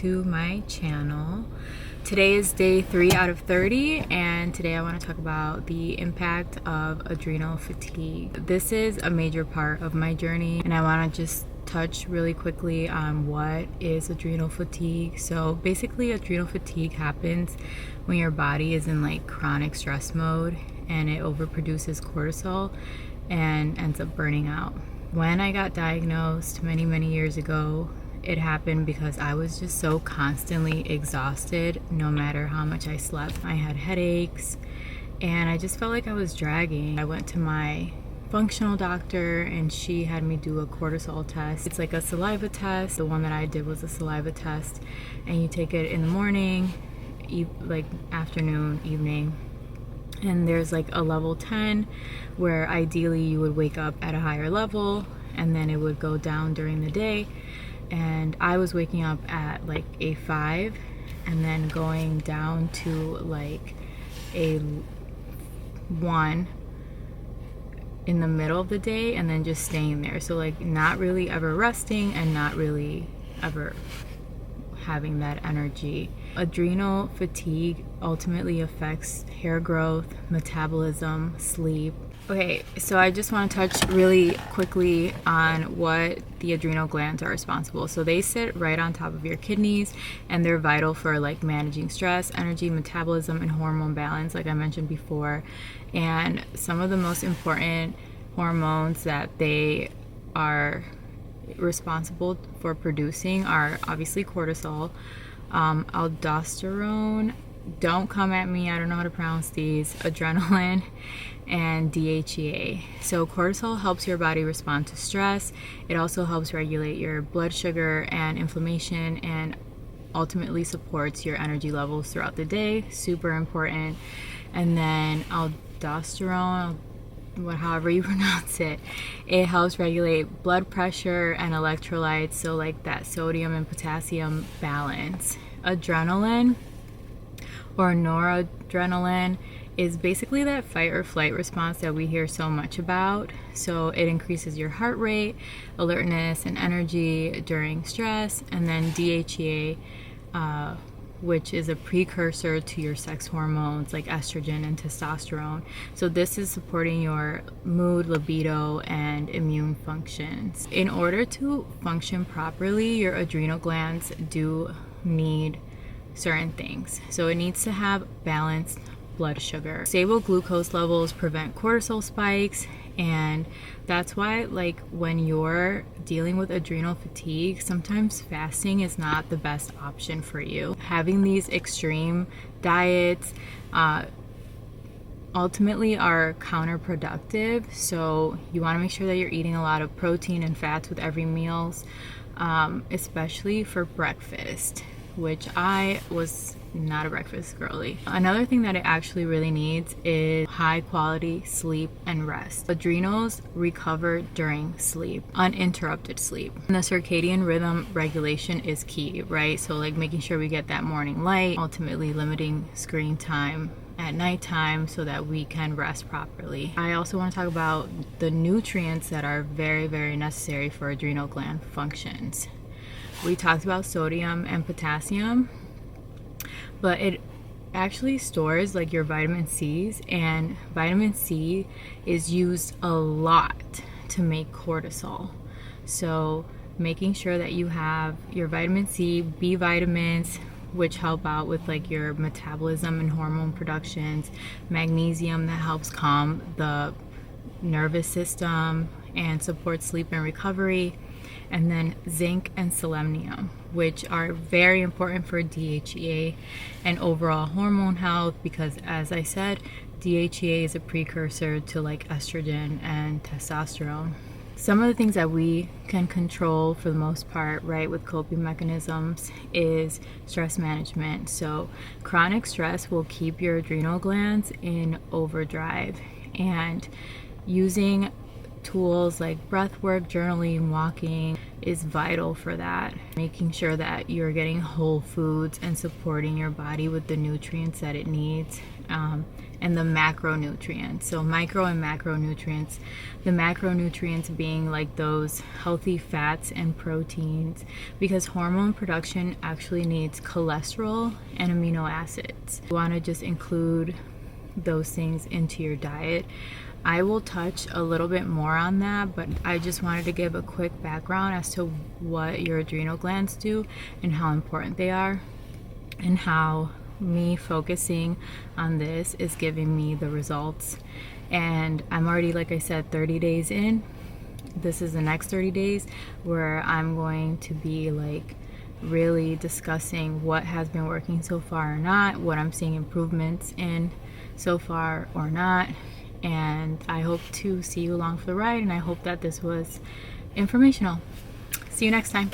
to my channel. Today is day 3 out of 30, and today I want to talk about the impact of adrenal fatigue. This is a major part of my journey, and I want to just touch really quickly on what is adrenal fatigue. So basically, adrenal fatigue happens when your body is in like chronic stress mode and it overproduces cortisol and ends up burning out. When I got diagnosed many years ago, it happened because I was just so constantly exhausted no matter how much I slept. I had headaches and I just felt like I was dragging. I went to my functional doctor and she had me do a cortisol test. It's like a saliva test. The one that I did was a saliva test, and you take it in the morning, like afternoon, evening. And there's like a level 10 where ideally you would wake up at a higher level and then it would go down during the day. And I was waking up at like a 5 and then going down to like a 1 in the middle of the day and then just staying there. So like not really ever resting and not really ever having that energy. Adrenal fatigue ultimately affects hair growth, metabolism, sleep. Okay, so I just want to touch really quickly on what the adrenal glands are responsible. So they sit right on top of your kidneys, and they're vital for like managing stress, energy, metabolism, and hormone balance, like I mentioned before. And some of the most important hormones that they are responsible for producing are obviously cortisol, aldosterone, don't come at me, I don't know how to pronounce these, adrenaline, and DHEA. So cortisol helps your body respond to stress. It also helps regulate your blood sugar and inflammation, and ultimately supports your energy levels throughout the day. Super important. And then aldosterone, however you pronounce it, it helps regulate blood pressure and electrolytes, so like that sodium and potassium balance. Adrenaline or noradrenaline is basically that fight or flight response that we hear so much about. So it increases your heart rate, alertness, and energy during stress. And then DHEA, which is a precursor to your sex hormones like estrogen and testosterone. So this is supporting your mood, libido, and immune functions. In order to function properly, your adrenal glands do need certain things. So it needs to have balanced blood sugar. Stable glucose levels prevent cortisol spikes, and that's why like when you're dealing with adrenal fatigue, sometimes fasting is not the best option for you. Having these extreme diets ultimately are counterproductive. So you want to make sure that you're eating a lot of protein and fats with every meals, especially for breakfast, which I was not a breakfast girly. Another thing that it actually really needs is high quality sleep and rest. Adrenals recover during sleep, uninterrupted sleep. And the circadian rhythm regulation is key, right? So like making sure we get that morning light, ultimately limiting screen time at nighttime so that we can rest properly. I also want to talk about the nutrients that are very necessary for adrenal gland functions. We talked about sodium and potassium, but it actually stores like your vitamin C's, and vitamin C is used a lot to make cortisol. So making sure that you have your vitamin C, B vitamins, which help out with like your metabolism and hormone productions, magnesium that helps calm the nervous system and support sleep and recovery, and then zinc and selenium, which are very important for DHEA and overall hormone health, because as I said, DHEA is a precursor to like estrogen and testosterone. Some of the things that we can control for the most part, right, with coping mechanisms is stress management. So chronic stress will keep your adrenal glands in overdrive, and using tools like breath work, journaling, walking is vital for that. Making sure that you're getting whole foods and supporting your body with the nutrients that it needs, and the macronutrients. So micro and macronutrients. The macronutrients being like those healthy fats and proteins, because hormone production actually needs cholesterol and amino acids. You want to just include those things into your diet. I will touch a little bit more on that, but I just wanted to give a quick background as to what your adrenal glands do and how important they are, and how me focusing on this is giving me the results. And I'm already, like I said, 30 days in. This is the next 30 days where I'm going to be like really discussing what has been working so far or not, what I'm seeing improvements in so far or not. And I hope to see you along for the ride, and I hope that this was informational. See you next time.